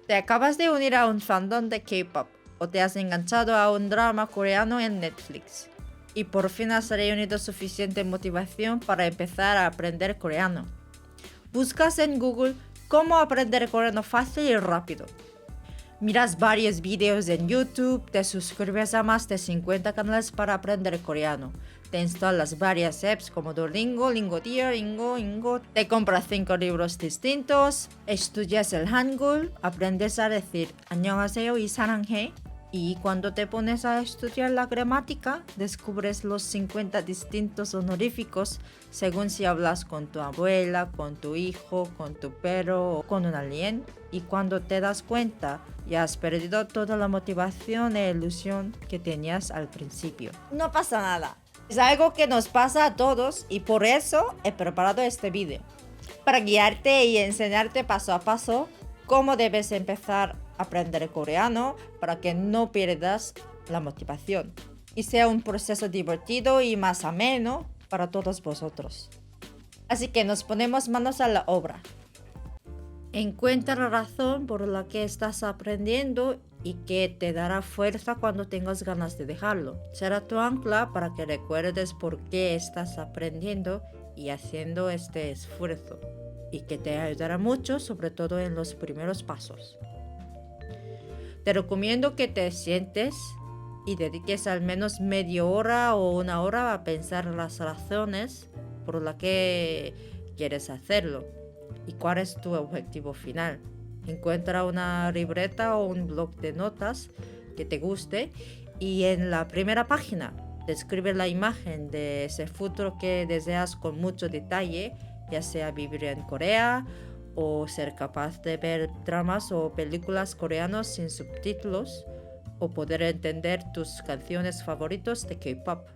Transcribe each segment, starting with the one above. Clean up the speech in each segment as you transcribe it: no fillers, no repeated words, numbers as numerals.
Te acabas de unir a un fandom de K-pop o te has enganchado a un drama coreano en Netflix y por fin has reunido suficiente motivación para empezar a aprender coreano. Buscas en Google cómo aprender coreano fácil y rápido. Miras varios videos en YouTube, te suscribes a más de 50 canales para aprender coreano. Te instalas varias apps como Duolingo, Lingodeer, Ingo. Te compras 5 libros distintos, estudias el Hangul, aprendes a decir 안녕하세요 y 사랑해. Y cuando te pones a estudiar la gramática, descubres los 50 distintos honoríficos según si hablas con tu abuela, con tu hijo, con tu perro o con un alien. Y cuando te das cuenta, ya has perdido toda la motivación e ilusión que tenías al principio. No pasa nada. Es algo que nos pasa a todos y por eso he preparado este vídeo. Para guiarte y enseñarte paso a paso cómo debes empezar a aprender coreano para que no pierdas la motivación y sea un proceso divertido y más ameno para todos vosotros. Así que nos ponemos manos a la obra. Encuentra la razón por la que estás aprendiendo y que te dará fuerza cuando tengas ganas de dejarlo. Será tu ancla para que recuerdes por qué estás aprendiendo y haciendo este esfuerzo, y que te ayudará mucho, sobre todo en los primeros pasos. Te recomiendo que te sientes y dediques al menos media hora o una hora a pensar las razones por las que quieres hacerlo y cuál es tu objetivo final. Encuentra una libreta o un bloc de notas que te guste y en la primera página describe la imagen de ese futuro que deseas con mucho detalle, ya sea vivir en Corea o ser capaz de ver dramas o películas coreanos sin subtítulos o poder entender tus canciones favoritas de K-pop.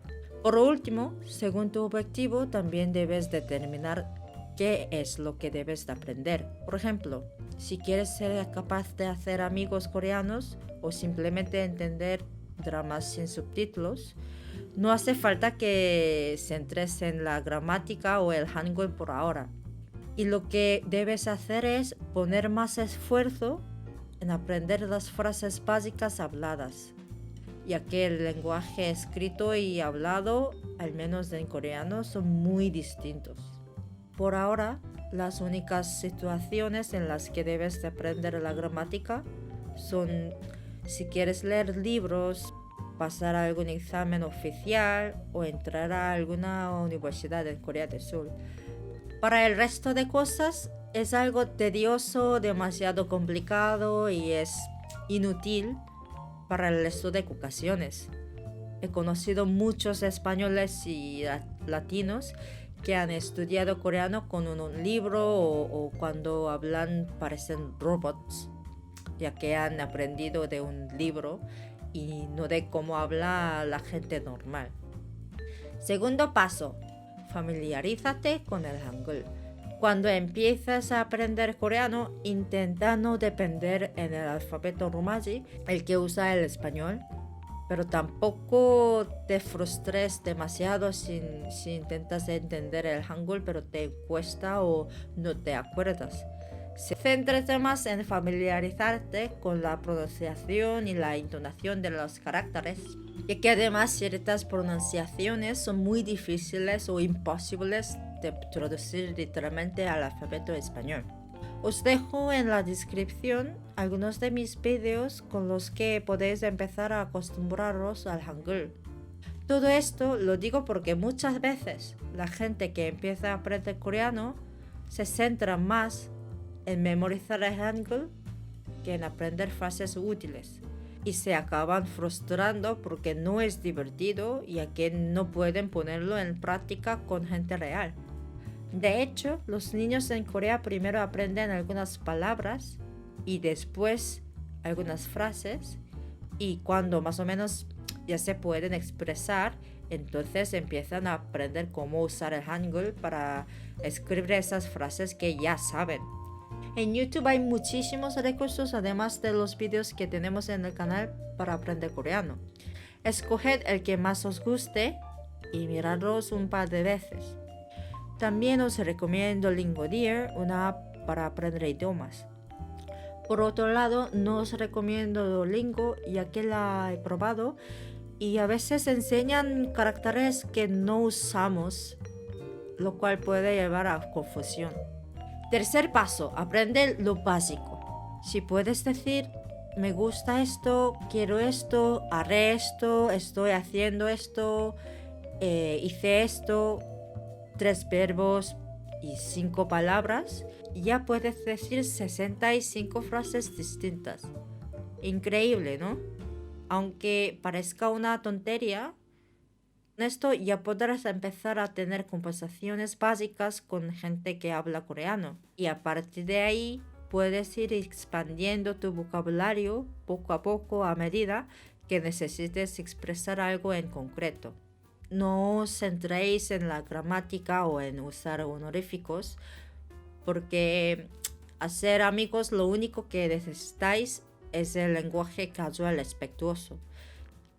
Por último, según tu objetivo, también debes determinar qué es lo que debes de aprender. Por ejemplo, si quieres ser capaz de hacer amigos coreanos o simplemente entender dramas sin subtítulos, no hace falta que centres en la gramática o el hangul por ahora. Y lo que debes hacer es poner más esfuerzo en aprender las frases básicas habladas, ya que el lenguaje escrito y hablado, al menos en coreano, son muy distintos. Por ahora, las únicas situaciones en las que debes de aprender la gramática son si quieres leer libros, pasar a algún examen oficial o entrar a alguna universidad en Corea del Sur. Para el resto de cosas es algo tedioso, demasiado complicado y es inútil para el resto de ocasiones. He conocido muchos españoles y latinos que han estudiado coreano con un libro o cuando hablan parecen robots, ya que han aprendido de un libro y no de cómo habla la gente normal. Segundo paso, familiarízate con el hangul. Cuando empiezas a aprender coreano, intenta no depender en el alfabeto romaji, el que usa el español, pero tampoco te frustres demasiado si intentas entender el hangul pero te cuesta o no te acuerdas. Céntrate más en familiarizarte con la pronunciación y la entonación de los caracteres, ya que además ciertas pronunciaciones son muy difíciles o imposibles de traducir literalmente al alfabeto español. Os dejo en la descripción algunos de mis vídeos con los que podéis empezar a acostumbraros al hangul. Todo esto lo digo porque muchas veces la gente que empieza a aprender coreano se centra más en memorizar el hangul que en aprender frases útiles y se acaban frustrando porque no es divertido ya que no pueden ponerlo en práctica con gente real. De hecho, los niños en Corea primero aprenden algunas palabras y después algunas frases, y cuando más o menos ya se pueden expresar, entonces empiezan a aprender cómo usar el hangul para escribir esas frases que ya saben. En YouTube hay muchísimos recursos además de los vídeos que tenemos en el canal para aprender coreano. Escoged el que más os guste y miradlos un par de veces. También os recomiendo Lingodeer, una app para aprender idiomas. Por otro lado, no os recomiendo Duolingo, ya que la he probado y a veces enseñan caracteres que no usamos, lo cual puede llevar a confusión. Tercer paso, aprende lo básico. Si puedes decir, me gusta esto, quiero esto, haré esto, estoy haciendo esto, hice esto, 3 verbos y 5 palabras, ya puedes decir 65 frases distintas. Increíble, ¿no? Aunque parezca una tontería, con esto ya podrás empezar a tener conversaciones básicas con gente que habla coreano. Y a partir de ahí puedes ir expandiendo tu vocabulario poco a poco a medida que necesites expresar algo en concreto. No os centréis en la gramática o en usar honoríficos, porque hacer amigos lo único que necesitáis es el lenguaje casual respetuoso,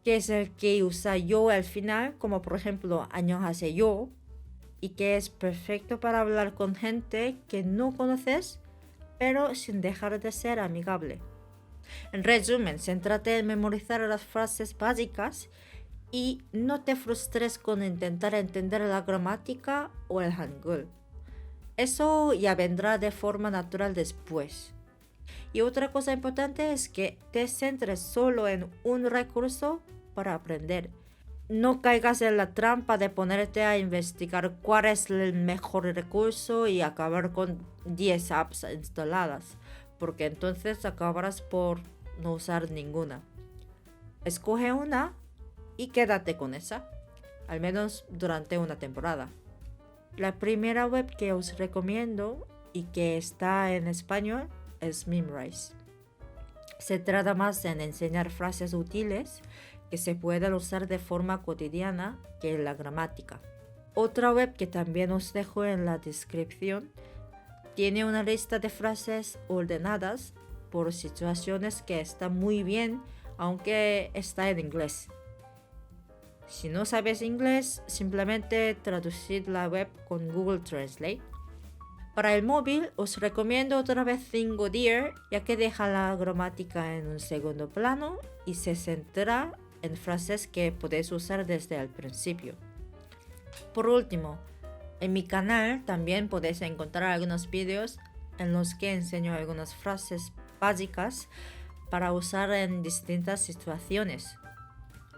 que es el que usa yo al final, como por ejemplo 안녕하세요, y que es perfecto para hablar con gente que no conoces, pero sin dejar de ser amigable. En resumen, céntrate en memorizar las frases básicas y no te frustres con intentar entender la gramática o el hangul. Eso ya vendrá de forma natural después. Y otra cosa importante es que te centres solo en un recurso para aprender. No caigas en la trampa de ponerte a investigar cuál es el mejor recurso y acabar con 10 apps instaladas, porque entonces acabarás por no usar ninguna. Escoge una y quédate con esa, al menos durante una temporada. La primera web que os recomiendo y que está en español es Memrise. Se trata más en enseñar frases útiles que se pueden usar de forma cotidiana que la gramática. Otra web que también os dejo en la descripción tiene una lista de frases ordenadas por situaciones que está muy bien, aunque está en inglés. Si no sabes inglés, simplemente traducid la web con Google Translate. Para el móvil os recomiendo otra vez Thingodeer, ya que deja la gramática en un segundo plano y se centra en frases que podéis usar desde el principio. Por último, en mi canal también podéis encontrar algunos vídeos en los que enseño algunas frases básicas para usar en distintas situaciones.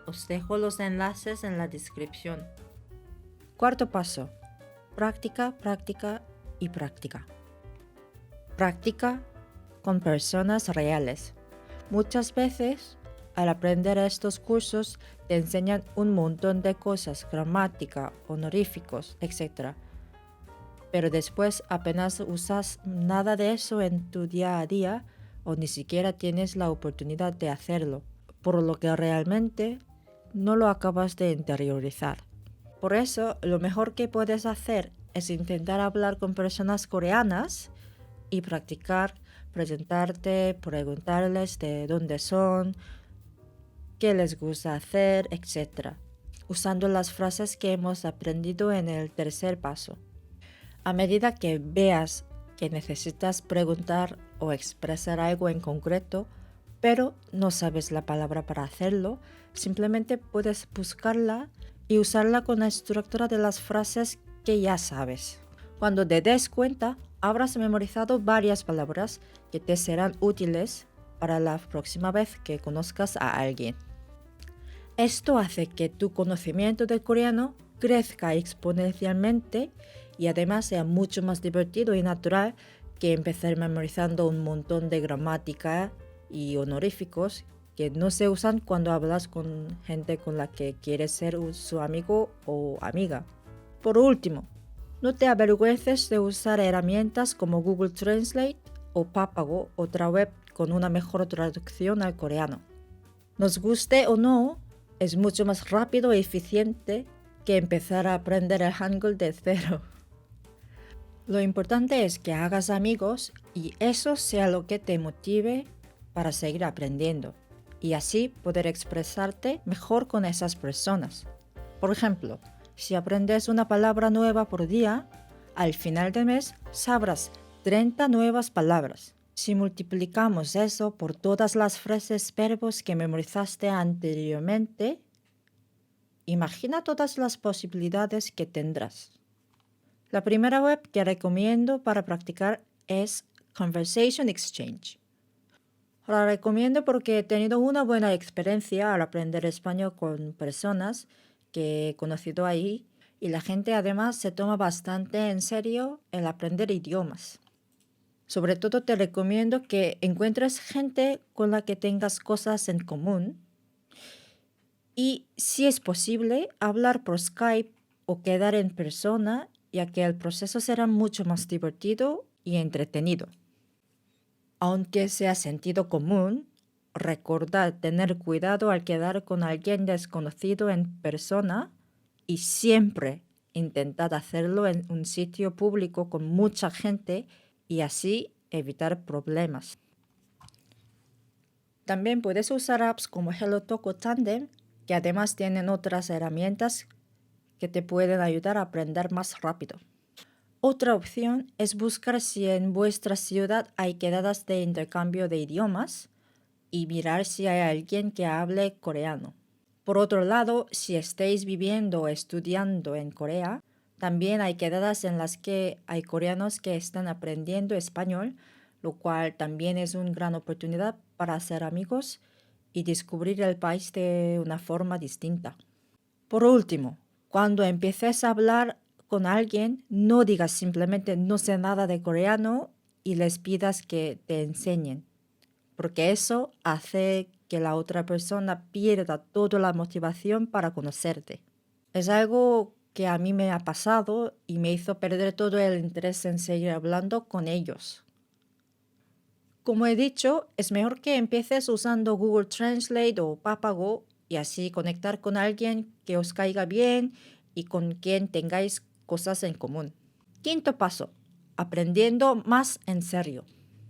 Os dejo los enlaces en la descripción. Cuarto paso. Práctica, práctica y práctica. Práctica con personas reales. Muchas veces, al aprender estos cursos, te enseñan un montón de cosas, gramática, honoríficos, etc. Pero después apenas usas nada de eso en tu día a día o ni siquiera tienes la oportunidad de hacerlo, por lo que realmente no lo acabas de interiorizar. Por eso, lo mejor que puedes hacer es intentar hablar con personas coreanas y practicar, presentarte, preguntarles de dónde son, qué les gusta hacer, etc., usando las frases que hemos aprendido en el tercer paso. A medida que veas que necesitas preguntar o expresar algo en concreto, pero no sabes la palabra para hacerlo, simplemente puedes buscarla y usarla con la estructura de las frases que ya sabes. Cuando te des cuenta, habrás memorizado varias palabras que te serán útiles para la próxima vez que conozcas a alguien. Esto hace que tu conocimiento del coreano crezca exponencialmente y además sea mucho más divertido y natural que empezar memorizando un montón de gramática y honoríficos que no se usan cuando hablas con gente con la que quieres ser su amigo o amiga. Por último, no te avergüences de usar herramientas como Google Translate o Papago, otra web con una mejor traducción al coreano. Nos guste o no, es mucho más rápido y eficiente que empezar a aprender el hangul de cero. Lo importante es que hagas amigos y eso sea lo que te motive para seguir aprendiendo y así poder expresarte mejor con esas personas. Por ejemplo, si aprendes una palabra nueva por día, al final del mes sabrás 30 nuevas palabras. Si multiplicamos eso por todas las frases verbos que memorizaste anteriormente, imagina todas las posibilidades que tendrás. La primera web que recomiendo para practicar es Conversation Exchange. La recomiendo porque he tenido una buena experiencia al aprender español con personas que he conocido ahí y la gente además se toma bastante en serio el aprender idiomas. Sobre todo te recomiendo que encuentres gente con la que tengas cosas en común y, si es posible, hablar por Skype o quedar en persona, ya que el proceso será mucho más divertido y entretenido. Aunque sea sentido común, recordad tener cuidado al quedar con alguien desconocido en persona y siempre intentad hacerlo en un sitio público con mucha gente y así evitar problemas. También puedes usar apps como HelloTalk o Tandem, que además tienen otras herramientas que te pueden ayudar a aprender más rápido. Otra opción es buscar si en vuestra ciudad hay quedadas de intercambio de idiomas y mirar si hay alguien que hable coreano. Por otro lado, si estáis viviendo o estudiando en Corea, también hay quedadas en las que hay coreanos que están aprendiendo español, lo cual también es una gran oportunidad para hacer amigos y descubrir el país de una forma distinta. Por último, cuando empieces a hablar con alguien, no digas simplemente no sé nada de coreano y les pidas que te enseñen, porque eso hace que la otra persona pierda toda la motivación para conocerte. Es algo que a mí me ha pasado y me hizo perder todo el interés en seguir hablando con ellos. Como he dicho, es mejor que empieces usando Google Translate o Papago y así conectar con alguien que os caiga bien y con quien tengáis cosas en común. Quinto paso, aprendiendo más en serio.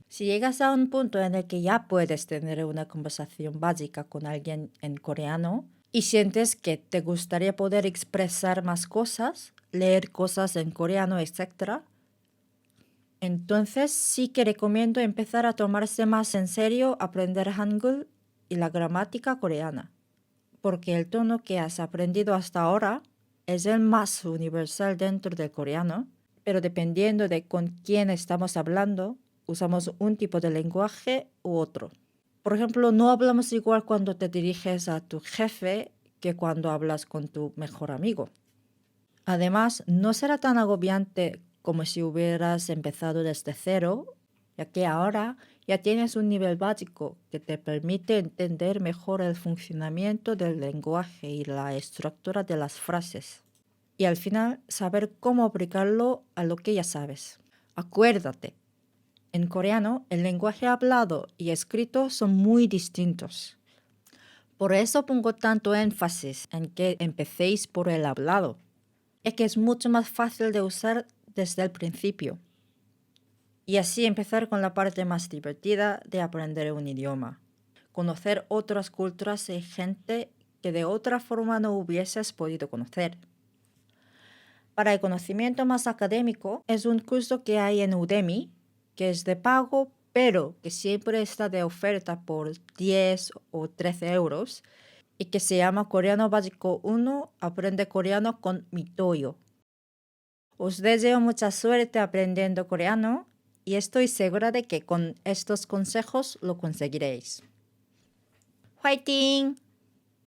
Si llegas a un punto en el que ya puedes tener una conversación básica con alguien en coreano y sientes que te gustaría poder expresar más cosas, leer cosas en coreano, etc., entonces sí que recomiendo empezar a tomarse más en serio aprender Hangul y la gramática coreana, porque el tono que has aprendido hasta ahora es el más universal dentro del coreano, pero dependiendo de con quién estamos hablando, usamos un tipo de lenguaje u otro. Por ejemplo, no hablamos igual cuando te diriges a tu jefe que cuando hablas con tu mejor amigo. Además, no será tan agobiante como si hubieras empezado desde cero, ya que ahora ya tienes un nivel básico que te permite entender mejor el funcionamiento del lenguaje y la estructura de las frases. Y al final, saber cómo aplicarlo a lo que ya sabes. Acuérdate, en coreano el lenguaje hablado y escrito son muy distintos. Por eso pongo tanto énfasis en que empecéis por el hablado, ya que es mucho más fácil de usar desde el principio. Y así empezar con la parte más divertida de aprender un idioma. Conocer otras culturas y gente que de otra forma no hubieses podido conocer. Para el conocimiento más académico, es un curso que hay en Udemy, que es de pago, pero que siempre está de oferta por 10 o 13 euros, y que se llama Coreano Básico 1, Aprende Coreano con Mitoyo. Os deseo mucha suerte aprendiendo coreano y estoy segura de que con estos consejos lo conseguiréis. ¡화이팅!